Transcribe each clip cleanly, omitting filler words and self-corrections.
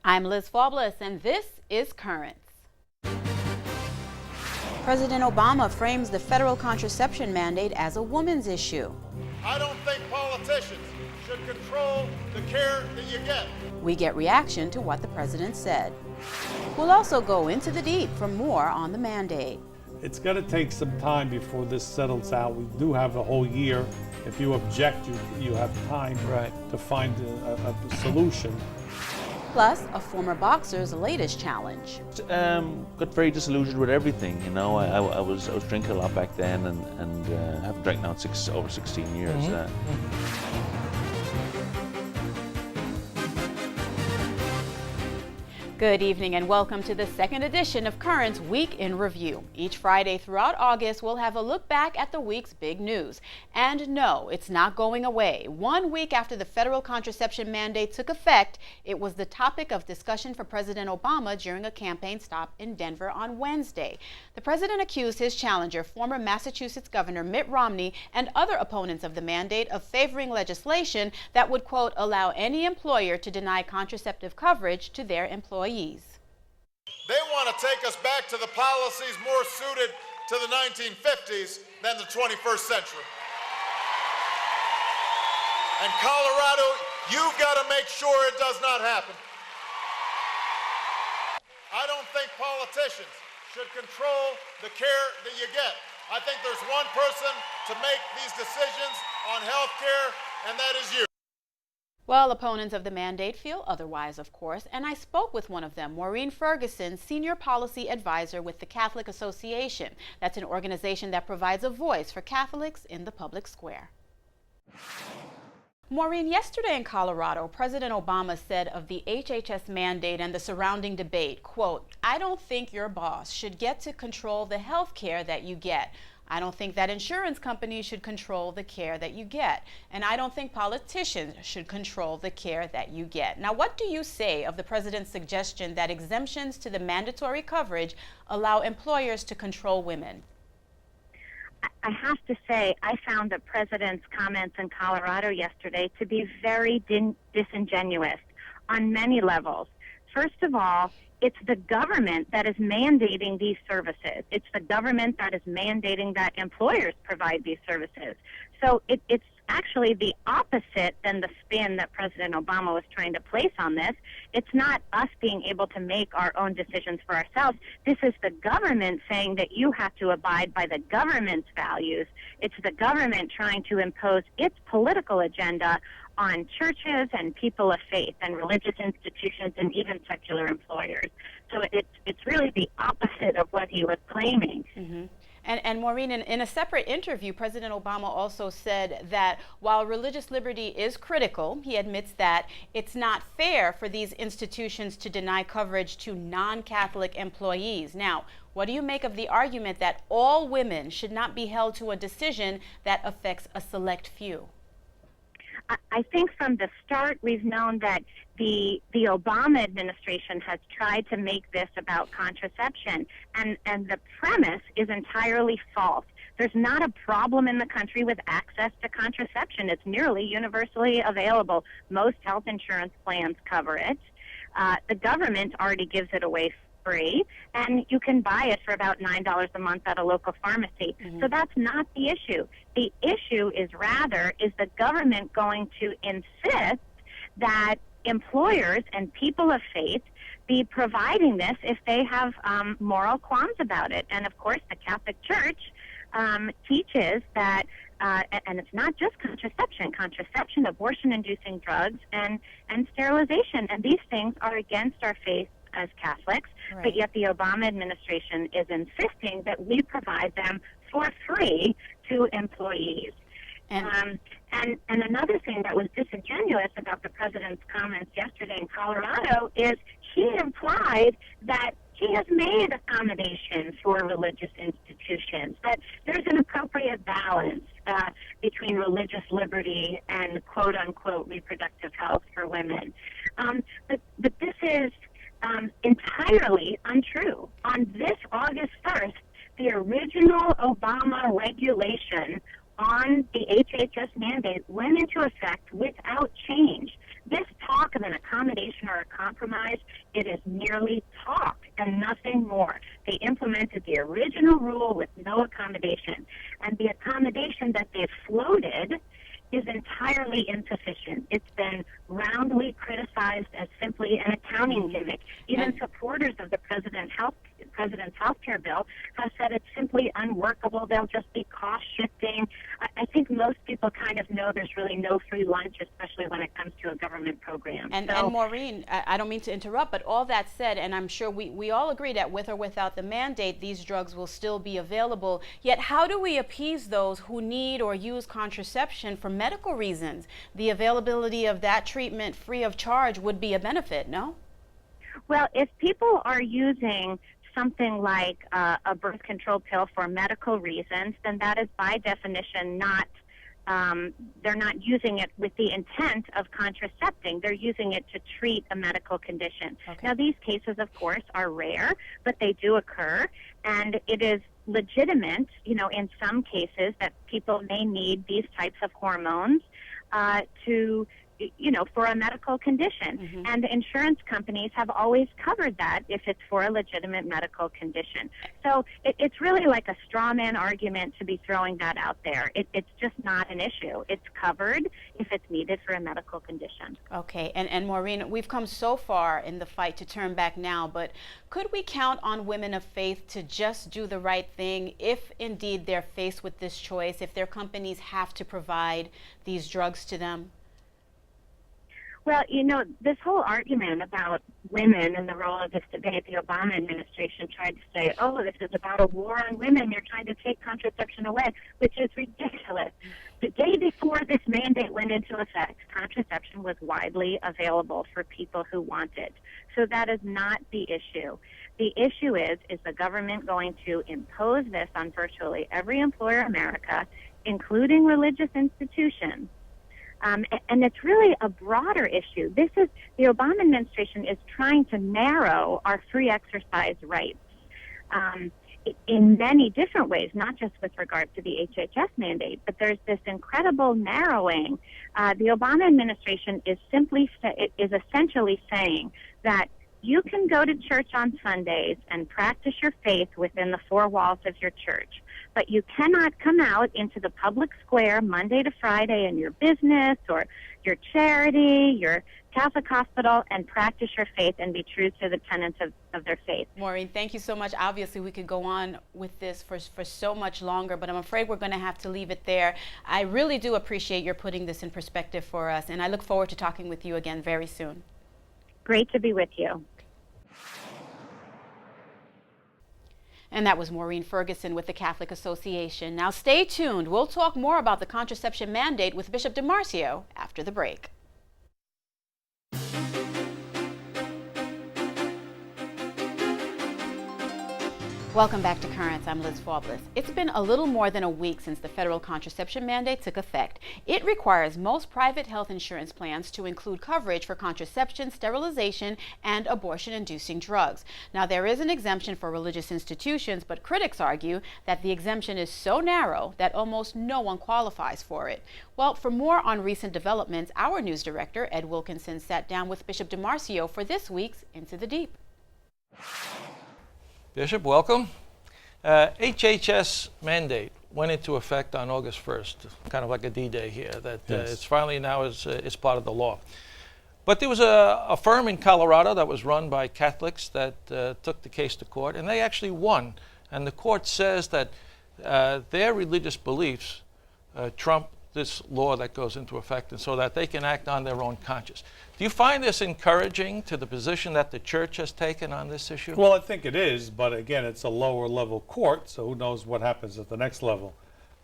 I'm Liz Faublas, and this is Currents. President Obama frames the federal contraception mandate as a woman's issue. I don't think politicians should control the care that you get. We get reaction to what the president said. We'll also go into the deep for more on the mandate. It's going to take some time before this settles out. We do have a whole year. If you object, you have time to find a solution. Plus, a former boxer's latest challenge. Got very disillusioned with everything, you know. I was drinking a lot back then, and haven't drank now in over 16 years. Good evening and welcome to the second edition of Currents Week in Review. Each Friday throughout August, we'll have a look back at the week's big news. And no, it's not going away. 1 week after the federal contraception mandate took effect, it was the topic of discussion for President Obama during a campaign stop in Denver on Wednesday. The president accused his challenger, former Massachusetts Governor Mitt Romney, and other opponents of the mandate of favoring legislation that would, quote, allow any employer to deny contraceptive coverage to their employees. They want to take us back to the policies more suited to the 1950s than the 21st century. And Colorado, you've got to make sure it does not happen. I don't think politicians should control the care that you get. I think there's one person to make these decisions on health care, and that is you. Well, opponents of the mandate feel otherwise, of course, and I spoke with one of them, Maureen Ferguson, Senior Policy Advisor with the Catholic Association. That's an organization that provides a voice for Catholics in the public square. Maureen, yesterday in Colorado, President Obama said of the HHS mandate and the surrounding debate, quote, I don't think your boss should get to control the health care that you get. I don't think that insurance companies should control the care that you get. And I don't think politicians should control the care that you get. Now, what do you say of the president's suggestion that exemptions to the mandatory coverage allow employers to control women? I have to say, I found the president's comments in Colorado yesterday to be very disingenuous on many levels. First of all, it's the government that is mandating these services. It's the government that is mandating that employers provide these services. So it's actually the opposite than the spin that President Obama was trying to place on this. It's not us being able to make our own decisions for ourselves. This is the government saying that you have to abide by the government's values. It's the government trying to impose its political agenda on churches and people of faith and religious institutions and even secular employers. So it's really the opposite of what he was claiming. Mm-hmm. And Maureen, in a separate interview, President Obama also said that while religious liberty is critical, he admits that it's not fair for these institutions to deny coverage to non-Catholic employees. Now, what do you make of the argument that all women should not be held to a decision that affects a select few? I think from the start we've known that the Obama administration has tried to make this about contraception, and the premise is entirely false. There's not a problem in the country with access to contraception. It's nearly universally available. Most health insurance plans cover it. The government already gives it away free, and you can buy it for about $9 a month at a local pharmacy. Mm-hmm. So that's not the issue. The issue is rather, is the government going to insist that employers and people of faith be providing this if they have moral qualms about it? And of course, the Catholic Church teaches that, and it's not just contraception, abortion-inducing drugs, and sterilization. And these things are against our faith as Catholics, right. But yet the Obama administration is insisting that we provide them for free to employees. And another thing that was disingenuous about the president's comments yesterday in Colorado is he implied that he has made accommodations for religious institutions, that there's an appropriate balance between religious liberty and quote-unquote reproductive health for women. But this is entirely untrue. On this August 1st, the original Obama regulation on the HHS mandate went into effect without change. This talk of an accommodation or a compromise. It is merely talk and nothing more. They implemented the original rule with no accommodation, and the accommodation that they've floated is entirely insufficient. It's been roundly criticized as simply an accounting gimmick. Even supporters of the president's health care bill have said it's simply unworkable. They'll just be cost shifting. I think most people kind of know there's really no free lunch, especially when it comes to a government program. And Maureen, I don't mean to interrupt, but all that said, and I'm sure we all agree that with or without the mandate, these drugs will still be available. Yet how do we appease those who need or use contraception for medical reasons? The availability of that treatment free of charge would be a benefit, no? Well, if people are using something like a birth control pill for medical reasons, then that is by definition not, they're not using it with the intent of contracepting. They're using it to treat a medical condition. Okay. Now, these cases, of course, are rare, but they do occur, and it is legitimate, in some cases that people may need these types of hormones for a medical condition. And the insurance companies have always covered that if it's for a legitimate medical condition. So it's really like a straw man argument to be throwing that out there. It's just not an issue. It's covered if it's needed for a medical condition. Okay, and Maureen, we've come so far in the fight to turn back now, but could we count on women of faith to just do the right thing if indeed they're faced with this choice, if their companies have to provide these drugs to them? Well, this whole argument about women and the role of this debate, the Obama administration tried to say, oh, this is about a war on women. You're trying to take contraception away, which is ridiculous. The day before this mandate went into effect, contraception was widely available for people who want it. So that is not the issue. The issue is the government going to impose this on virtually every employer in America, including religious institutions? And it's really a broader issue. The Obama administration is trying to narrow our free exercise rights in many different ways, not just with regard to the HHS mandate, but there's this incredible narrowing. The Obama administration is essentially saying that you can go to church on Sundays and practice your faith within the four walls of your church, but you cannot come out into the public square Monday to Friday in your business or your charity, your Catholic hospital, and practice your faith and be true to the tenets of their faith. Maureen, thank you so much. Obviously, we could go on with this for so much longer, but I'm afraid we're going to have to leave it there. I really do appreciate your putting this in perspective for us, and I look forward to talking with you again very soon. Great to be with you. And that was Maureen Ferguson with the Catholic Association. Now stay tuned. We'll talk more about the contraception mandate with Bishop DiMarcio after the break. Welcome back to Currents. I'm Liz Faublas. It's been a little more than a week since the federal contraception mandate took effect. It requires most private health insurance plans to include coverage for contraception, sterilization, and abortion-inducing drugs. Now, there is an exemption for religious institutions, but critics argue that the exemption is so narrow that almost no one qualifies for it. Well, for more on recent developments, our news director, Ed Wilkinson, sat down with Bishop DiMarcio for this week's Into the Deep. Bishop, welcome. HHS mandate went into effect on August 1st, kind of like a D-Day here, that it's finally now is part of the law. But there was a firm in Colorado that was run by Catholics that took the case to court, and they actually won. And the court says that their religious beliefs trump this law that goes into effect, and so that they can act on their own conscience. Do you find this encouraging to the position that the church has taken on this issue? Well, I think it is, but again, it's a lower level court, so who knows what happens at the next level.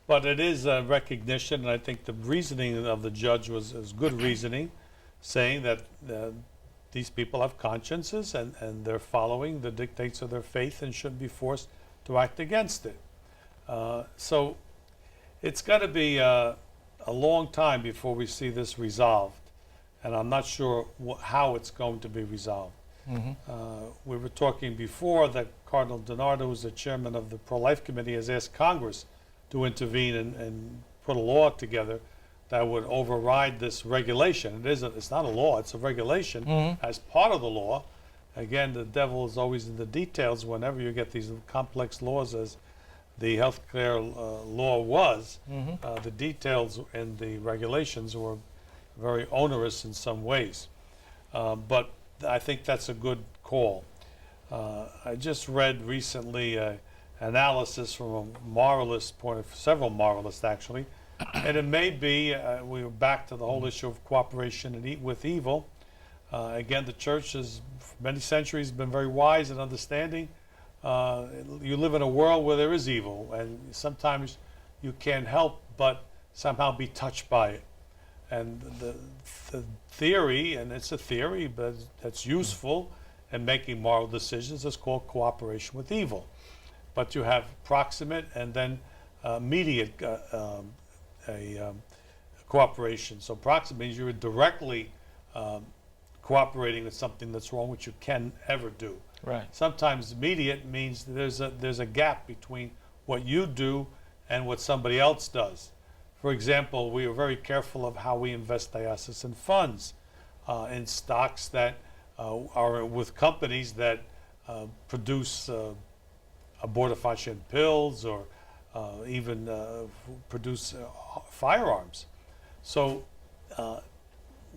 But it is a recognition, and I think the reasoning of the judge was good reasoning, saying that these people have consciences and they're following the dictates of their faith and shouldn't be forced to act against it. So it's got to be a long time before we see this resolved, and I'm not sure how it's going to be resolved. We were talking before that Cardinal DiNardo, who's the chairman of the Pro-Life Committee, has asked Congress to intervene and put a law together that would override this regulation. It's not a law, it's a regulation as part of the law. Again, the devil is always in the details whenever you get these complex laws, as the healthcare law was. The details in the regulations were very onerous in some ways. But I think that's a good call. I just read recently analysis from a moralist point of several moralists actually, and it may be we were back to the whole issue of cooperation and with evil. Again, the church has for many centuries been very wise and understanding. You live in a world where there is evil, and sometimes you can't help but somehow be touched by it. And the theory, and it's a theory, but that's useful in making moral decisions, is called cooperation with evil. But you have proximate and then immediate cooperation. So proximate means you're directly cooperating with something that's wrong, which you can ever do. Right. Sometimes immediate means there's a gap between what you do and what somebody else does. For example, we are very careful of how we invest diocesan funds in stocks that are with companies that produce abortifacient pills or even produce firearms. So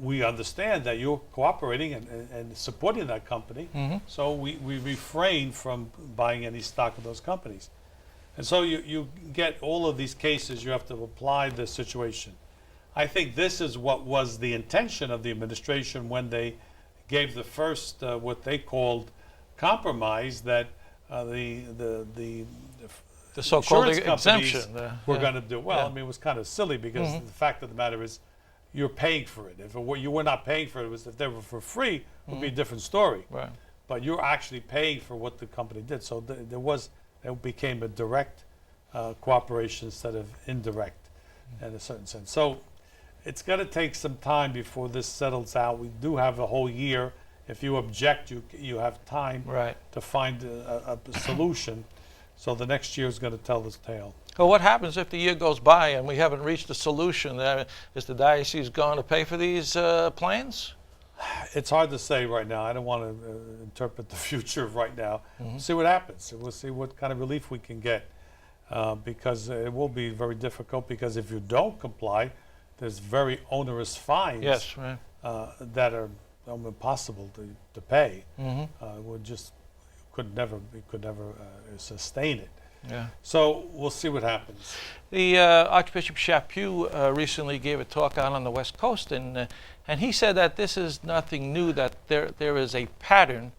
we understand that you're cooperating and supporting that company, so we refrain from buying any stock of those companies. And so you get all of these cases, you have to apply the situation. I think this is what was the intention of the administration when they gave the first, what they called compromise, that the so-called insurance companies exemption were going to do. Well, Yeah. I mean, it was kind of silly because the fact of the matter is you're paying for it. If you were not paying for it, if they were for free, it would be a different story. Right. But you're actually paying for what the company did. So it became a direct cooperation instead of indirect in a certain sense. So it's going to take some time before this settles out. We do have a whole year. If you object, you have time Right. to find a solution. So the next year is going to tell this tale. Well, what happens if the year goes by and we haven't reached a solution? Is the diocese going to pay for these plans? It's hard to say right now. I don't want to interpret the future right now. See what happens. We'll see what kind of relief we can get, because it will be very difficult, because if you don't comply, there's very onerous fines. Yes, right. That are impossible to pay. Could never sustain it. Yeah. So we'll see what happens. The Archbishop Chaput recently gave a talk out on the West Coast, and he said that this is nothing new, that there is a pattern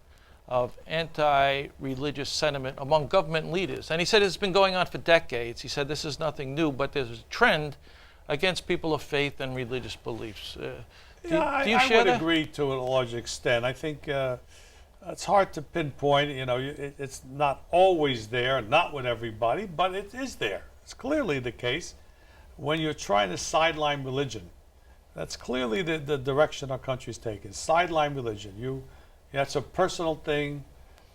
of anti-religious sentiment among government leaders. And he said it's been going on for decades. He said this is nothing new, but there's a trend against people of faith and religious beliefs. Do you share I would that? agree to a large extent. I think it's hard to pinpoint. It's not always there, not with everybody, but it is there. It's clearly the case when you're trying to sideline religion. That's clearly the direction our country's taken. Sideline religion. That's a personal thing.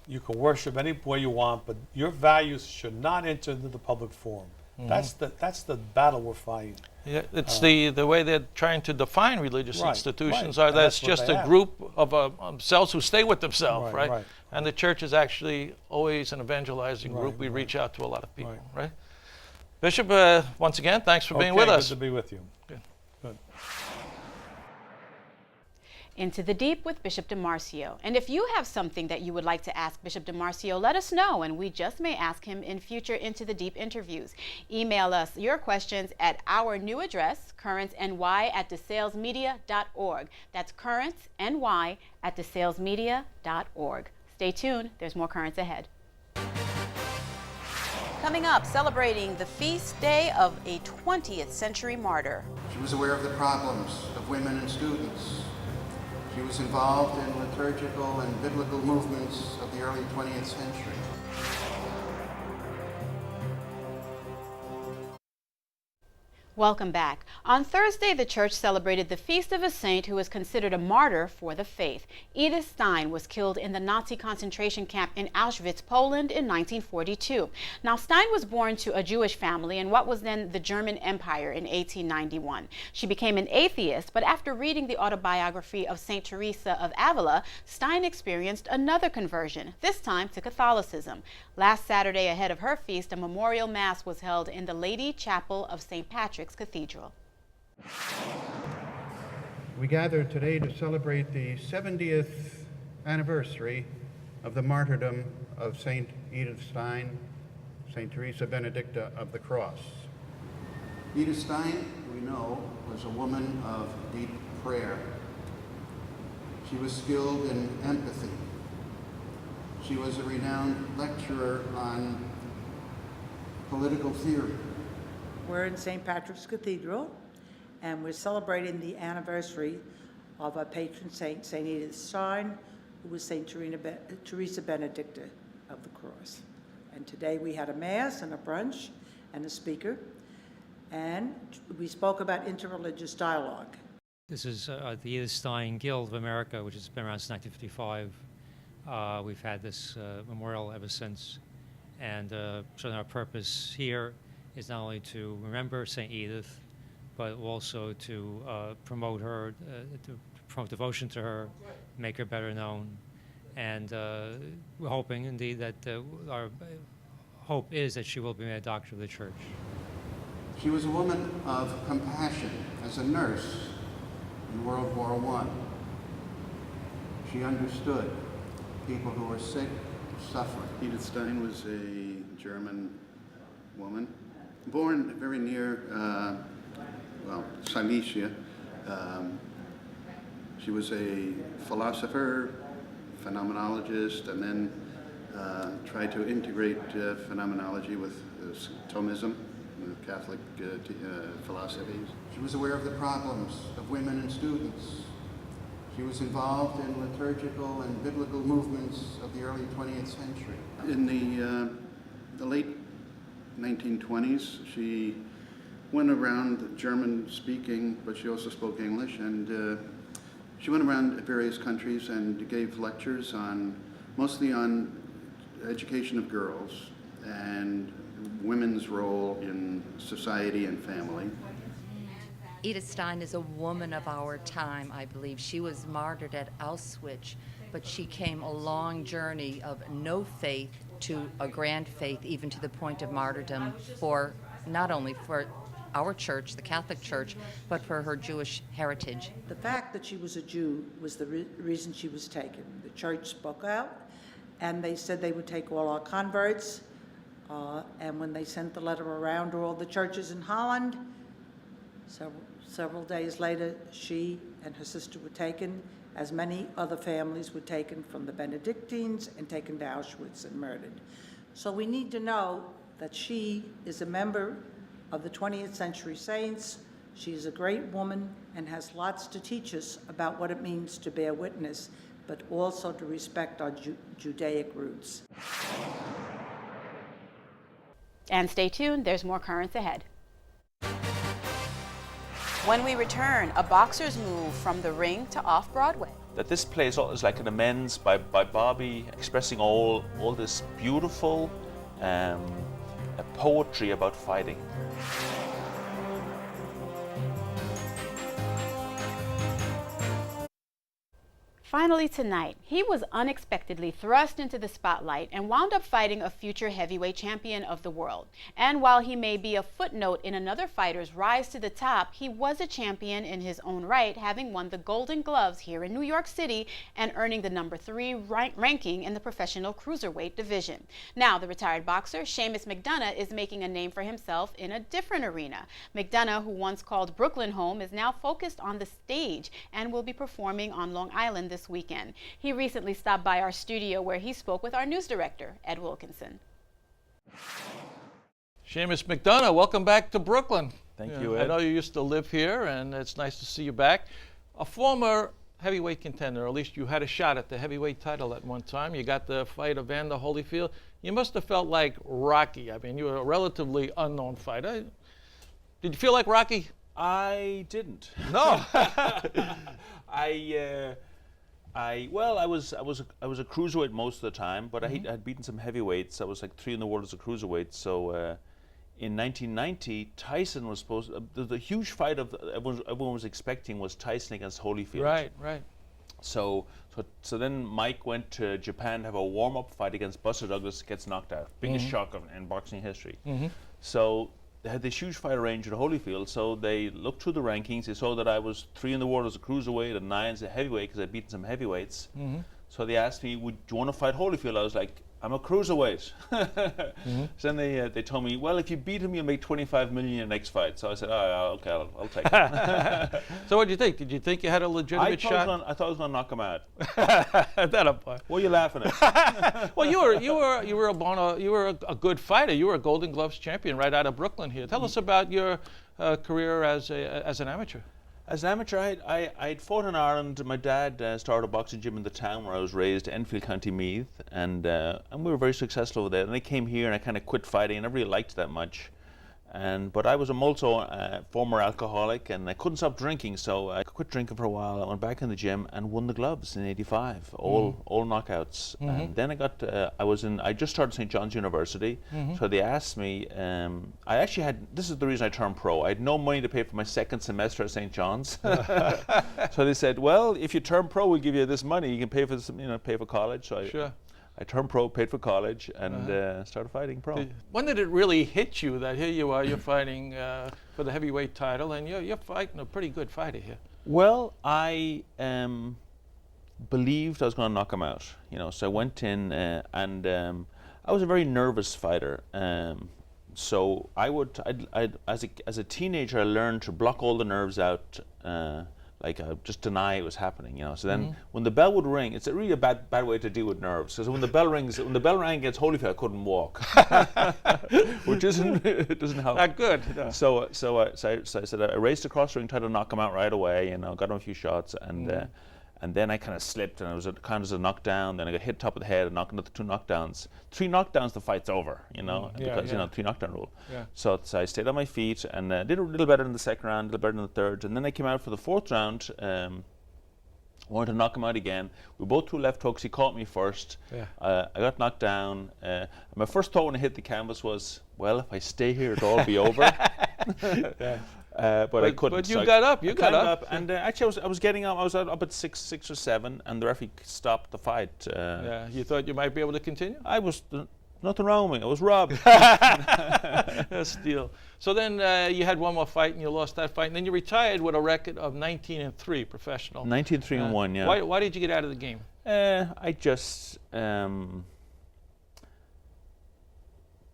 You can worship any way you want, but your values should not enter into the public forum. That's the battle we're fighting. Yeah, it's the way they're trying to define religious Right, institutions, right. are And that's that's what just they a have. group of themselves who stay with themselves, Right, right? right. And the church is actually always an evangelizing Right, group. We right. reach out to a lot of people, Right. right? Bishop, once again, thanks for being Okay, with us. Good to be with you. Good. Good. Into the Deep with Bishop DiMarcio. And if you have something that you would like to ask Bishop DiMarcio, let us know, and we just may ask him in future Into the Deep interviews. Email us your questions at our new address, currentsny@desalesmedia.org. That's currentsny@desalesmedia.org. Stay tuned, there's more Currents ahead. Coming up, celebrating the feast day of a 20th century martyr. She was aware of the problems of women and students. She was involved in liturgical and biblical movements of the early 20th century. Welcome back. On Thursday, the church celebrated the feast of a saint who is considered a martyr for the faith. Edith Stein was killed in the Nazi concentration camp in Auschwitz, Poland in 1942. Now, Stein was born to a Jewish family in what was then the German Empire in 1891. She became an atheist, but after reading the autobiography of Saint Teresa of Avila, Stein experienced another conversion, this time to Catholicism. Last Saturday, ahead of her feast, a memorial mass was held in the Lady Chapel of St. Patrick's Cathedral. We gather today to celebrate the 70th anniversary of the martyrdom of St. Edith Stein, St. Teresa Benedicta of the Cross. Edith Stein, we know, was a woman of deep prayer. She was skilled in empathy. She was a renowned lecturer on political theory. We're in St. Patrick's Cathedral, and we're celebrating the anniversary of our patron saint, St. Edith Stein, who was St. Teresa Benedicta of the Cross. And today we had a mass and a brunch and a speaker, and we spoke about interreligious dialogue. This is the Edith Stein Guild of America, which has been around since 1955. We've had this memorial ever since, and so our purpose here is not only to remember St. Edith, but also to promote her, to promote devotion to her, make her better known. And we're hoping, indeed, that our hope is that she will be made a doctor of the Church. She was a woman of compassion as a nurse in World War I. She understood people who were sick, suffering. Edith Stein was a German woman, born very near, Silesia. She was a philosopher, phenomenologist, and then tried to integrate phenomenology with Thomism, Catholic philosophies. She was aware of the problems of women and students. She was involved in liturgical and biblical movements of the early 20th century. In the late 1920s, she went around German speaking, but she also spoke English, and she went around various countries and gave lectures mostly on education of girls and women's role in society and family. Edith Stein is a woman of our time, I believe. She was martyred at Auschwitz, but she came a long journey of no faith to a grand faith, even to the point of martyrdom, for not only for our church, the Catholic Church, but for her Jewish heritage. The fact that she was a Jew was the reason she was taken. The church spoke out, and they said they would take all our converts, and when they sent the letter around to all the churches in Holland, several days later, she and her sister were taken, as many other families were taken from the Benedictines and taken to Auschwitz and murdered. So we need to know that she is a member of the 20th century saints. She is a great woman and has lots to teach us about what it means to bear witness, but also to respect our Judaic roots. And stay tuned, there's more currents ahead. When we return, a boxer's move from the ring to off-Broadway. That this play is like an amends by Barbie, expressing all this beautiful poetry about fighting. Finally tonight, he was unexpectedly thrust into the spotlight and wound up fighting a future heavyweight champion of the world. And while he may be a footnote in another fighter's rise to the top, he was a champion in his own right, having won the Golden Gloves here in New York City and earning the #3 ranking in the professional cruiserweight division. Now, the retired boxer, Seamus McDonough, is making a name for himself in a different arena. McDonough, who once called Brooklyn home, is now focused on the stage and will be performing on Long Island this weekend. He recently stopped by our studio where he spoke with our news director, Ed Wilkinson. Seamus McDonough, welcome back to Brooklyn. Thank you, Ed. I know you used to live here, and it's nice to see you back. A former heavyweight contender, or at least you had a shot at the heavyweight title at one time. You got the fight of Evander Holyfield. You must have felt like Rocky. I mean, you were a relatively unknown fighter. Did you feel like Rocky? I didn't. No. Well, I was a cruiserweight most of the time, but I'd beaten some heavyweights. I was like 3 in the world as a cruiserweight. So in 1990, Tyson was supposed. The huge fight of everyone was expecting was Tyson against Holyfield. Right. So then Mike went to Japan to have a warm-up fight against Buster Douglas, gets knocked out. Biggest shock in boxing history. So they had this huge fight arranged at Holyfield, so they looked through the rankings. They saw that I was 3 in the world as a cruiserweight and 9 as a heavyweight because I'd beaten some heavyweights. So they asked me, do you want to fight Holyfield? I was like, I'm a cruiserweight. So then they told me, well, if you beat him, you'll make 25 million in your next fight. So I said, okay, I'll take it. So what did you think? Did you think you had a legitimate shot? I thought I was going to knock him out. That up. What are you laughing at? Well, you were a good fighter. You were a Golden Gloves champion right out of Brooklyn here. Tell us about your career as an amateur. As an amateur, I'd fought in Ireland. My dad started a boxing gym in the town where I was raised, Enfield, County Meath, and we were very successful over there. And I came here and I kind of quit fighting. I never really liked it that much. But I was also a former alcoholic, and I couldn't stop drinking, so I quit drinking for a while. I went back in the gym and won the gloves in '85, all knockouts. And then I just started St. John's University, so they asked me. This is the reason I turned pro. I had no money to pay for my second semester at St. John's, so they said, "Well, if you turn pro, we'll give you this money. You can pay for pay for college." So sure. I turned pro, paid for college, and started fighting pro. When did it really hit you that here you are, you're fighting for the heavyweight title, and you're fighting a pretty good fighter here? Well, I believed I was going to knock him out. So I went in, and I was a very nervous fighter. So as a teenager, I learned to block all the nerves out. Just deny it was happening, So then, when the bell would ring, it's really a bad way to deal with nerves. Because when the bell rang against Holyfield, I couldn't walk, which doesn't help. Not good. No. So I said I raced across the ring, tried to knock him out right away, got him a few shots, and then I kind of slipped, and I was kind of a knockdown. Then I got hit top of the head, and knocked another 2 knockdowns. 3 knockdowns, the fight's over, because 3 knockdown rule. Yeah. So I stayed on my feet and did a little better in the second round, a little better in the third, and then I came out for the 4th round. Wanted to knock him out again. We both threw left hooks. He caught me first. Yeah. I got knocked down. My first thought when I hit the canvas was, well, if I stay here, it'll all be over. Yeah. But I couldn't. But you got up. You got up. And actually, I was getting up. I was up at 6 or 7, and the referee stopped the fight. You thought you might be able to continue? I was nothing wrong with me. I was robbed. Steal. So then you had one more fight, and you lost that fight, and then you retired with a record of 19-3 professional. 19-3-1. Yeah. Why did you get out of the game? I just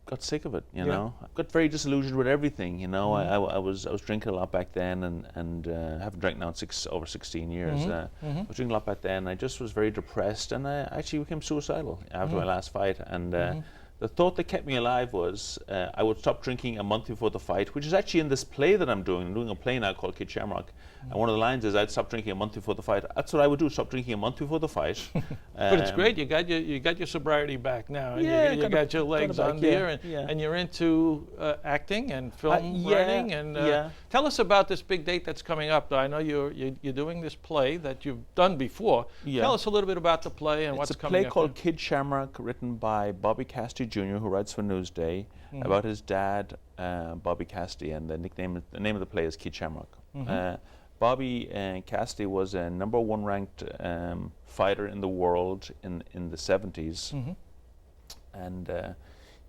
got sick of it, you know. I got very disillusioned with everything, you know. I was drinking a lot back then, and haven't drank now in over 16 years. I was drinking a lot back then. I just was very depressed, and I actually became suicidal after my last fight. And the thought that kept me alive was I would stop drinking a month before the fight, which is actually in this play that I'm doing. I'm doing a play now called Kid Shamrock. And one of the lines is I'd stop drinking a month before the fight. That's what I would do, stop drinking a month before the fight. But it's great, you got your sobriety back now, and you got your legs under, and you're into acting and film writing. And tell us about this big date that's coming up. Though I know you're doing this play that you've done before. Tell us a little bit about the play and what's coming up. It's a play called Kid Shamrock, written by Bobby Cassidy Jr., who writes for Newsday, about his dad, Bobby Cassidy, and the name of the play is Kid Shamrock. Bobby Cassidy was a #1 ranked fighter in the world in the 70s, and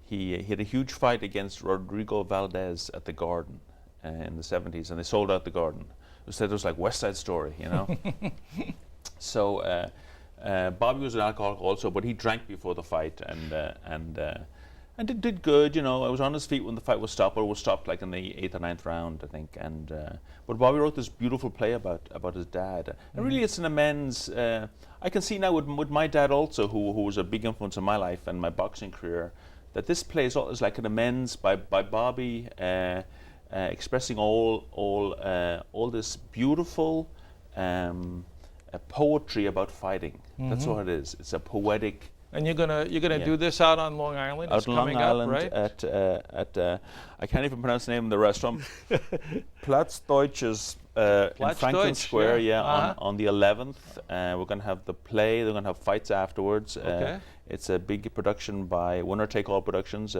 he had a huge fight against Rodrigo Valdez at the Garden in the 70s, and they sold out the Garden. It was like West Side Story, you know. So Bobby was an alcoholic also, but he drank before the fight, and did good, you know. I was on his feet when the fight was stopped, or it was stopped like in the 8th or 9th round, I think. And but Bobby wrote this beautiful play about his dad. And really, it's an amends. I can see now with my dad also, who was a big influence in my life and my boxing career, that this play is like an amends by Bobby, expressing all this beautiful poetry about fighting. That's what it is. It's a poetic And you're gonna do this out on Long Island. Out It's on Long coming Island up, right? at I can't even pronounce the name of the restaurant. Platz Deutsches in Platz Franklin Deutsch, Square. yeah. Yeah, on the 11th. We're going to have the play. They're going to have fights afterwards. Okay. It's a big production by Winner Take All Productions.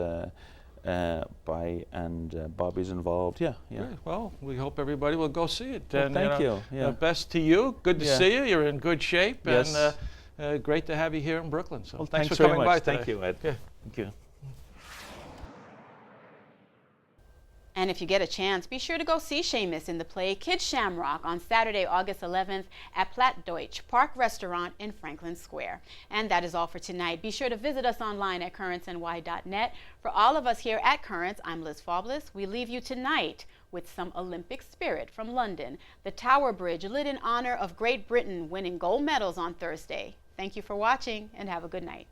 Bobby's involved. Yeah. Great. Well, we hope everybody will go see it. Well, And, thank you. Yeah. Best to you. Good to Yeah. see you. You're in good shape. Yes. And great to have you here in Brooklyn. So Well, thanks for very coming much. by today. Thank you, Ed. Yeah. Thank you. And if you get a chance, be sure to go see Seamus in the play Kid Shamrock on Saturday, August 11th at Platt Deutsch Park Restaurant in Franklin Square. And that is all for tonight. Be sure to visit us online at currentsny.net. For all of us here at Currents, I'm Liz Faublas. We leave you tonight with some Olympic spirit from London. The Tower Bridge lit in honor of Great Britain winning gold medals on Thursday. Thank you for watching and have a good night.